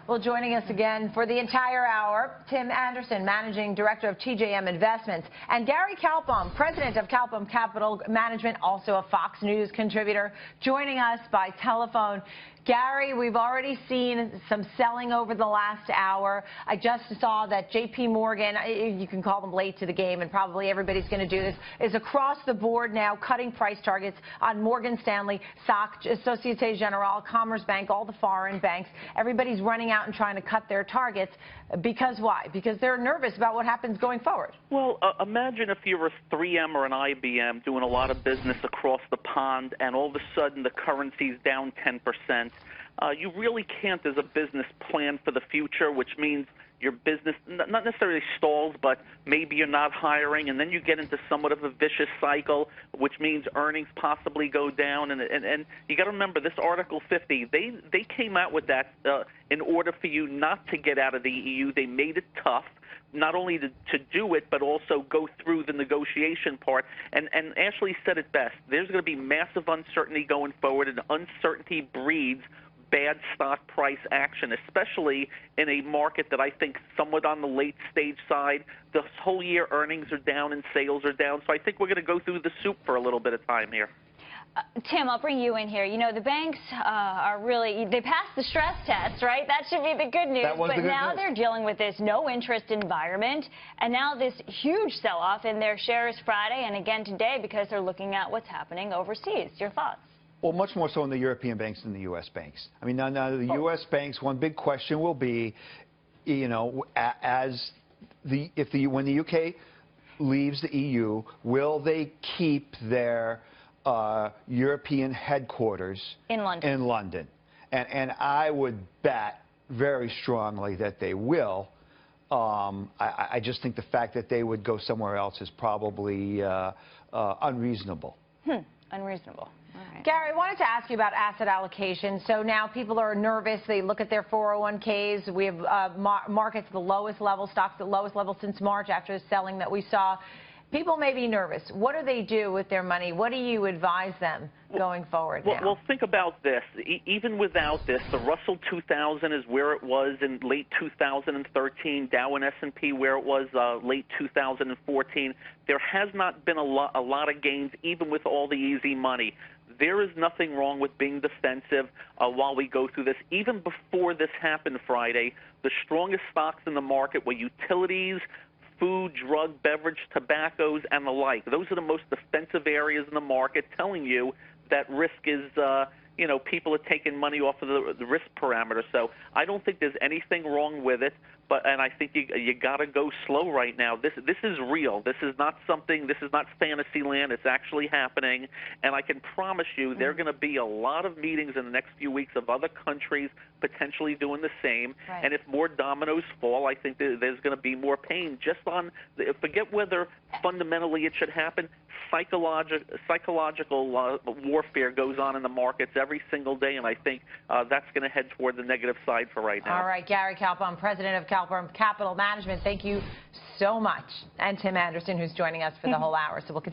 Well, joining us again for the entire hour, Tim Anderson, Managing Director of TJM Investments, and Gary Kaltbaum, President of Kaltbaum Capital Management, also a Fox News contributor, joining us by telephone. Gary, we've already seen some selling over the last hour. I just saw that J.P. Morgan, you can call them late to the game, and probably everybody's going to do this, is across the board now cutting price targets on Morgan Stanley, SOC, Societe Generale, Commerce Bank, all the foreign banks. Everybody's running out and trying to cut their targets. Because why? Because they're nervous about what happens going forward. Well, imagine if you're a 3M or an IBM doing a lot of business across the pond, and all of a sudden the currency's down 10%. You really can't, as a business, plan for the future, which means your business not necessarily stalls, but maybe you're not hiring, and then you get into somewhat of a vicious cycle, which means earnings possibly go down. And you got to remember, this Article 50, they came out with that in order for you not to get out of the EU. They made it tough, not only to do it, but also go through the negotiation part. And Ashley said it best. There's going to be massive uncertainty going forward, and uncertainty breeds bad stock price action, especially in a market that I think somewhat on the late stage side. The whole year earnings are down and sales are down, so I think we're going to go through the soup for a little bit of time here. Tim, I'll bring you in here. You know, the banks are really, they passed the stress test, right? That should be the good news. But now they're dealing with this no interest environment, and now this huge sell-off in their shares Friday and again today because they're looking at what's happening overseas. Your thoughts? Well, much more so in the European banks than the U.S. banks. I mean, now the U.S. banks, one big question will be, you know, when the U.K. leaves the EU, will they keep their European headquarters in London? And I would bet very strongly that they will. I just think the fact that they would go somewhere else is probably unreasonable. Unreasonable. All right. Gary, I wanted to ask you about asset allocation. So now people are nervous. They look at their 401ks. We have markets at the lowest level, stocks at the lowest level since March after the selling that we saw. People may be nervous. What do they do with their money? What do you advise them going forward now? Well, think about this. Even without this, the Russell 2000 is where it was in late 2013, Dow and S&P where it was late 2014. There has not been a lot of gains, even with all the easy money. There is nothing wrong with being defensive while we go through this. Even before this happened Friday, the strongest stocks in the market were utilities, food, drug, beverage, tobaccos, and the like. Those are the most defensive areas in the market, telling you that risk is, you know, people are taking money off of the risk parameter. So I don't think there's anything wrong with it, and I think you got to go slow right now. This is real. This is not something. This is not fantasy land. It's actually happening, and I can promise you there are going to be a lot of meetings in the next few weeks of other countries potentially doing the same. Right. And if more dominoes fall, I think there's going to be more pain. Just on forget whether fundamentally it should happen. Psychological warfare goes on in the markets every single day, and I think that's going to head toward the negative side for right now. All right, Gary Kaltbaum, President of Kaltbaum Capital Management, thank you so much. And Tim Anderson, who's joining us for the whole hour. So we'll continue.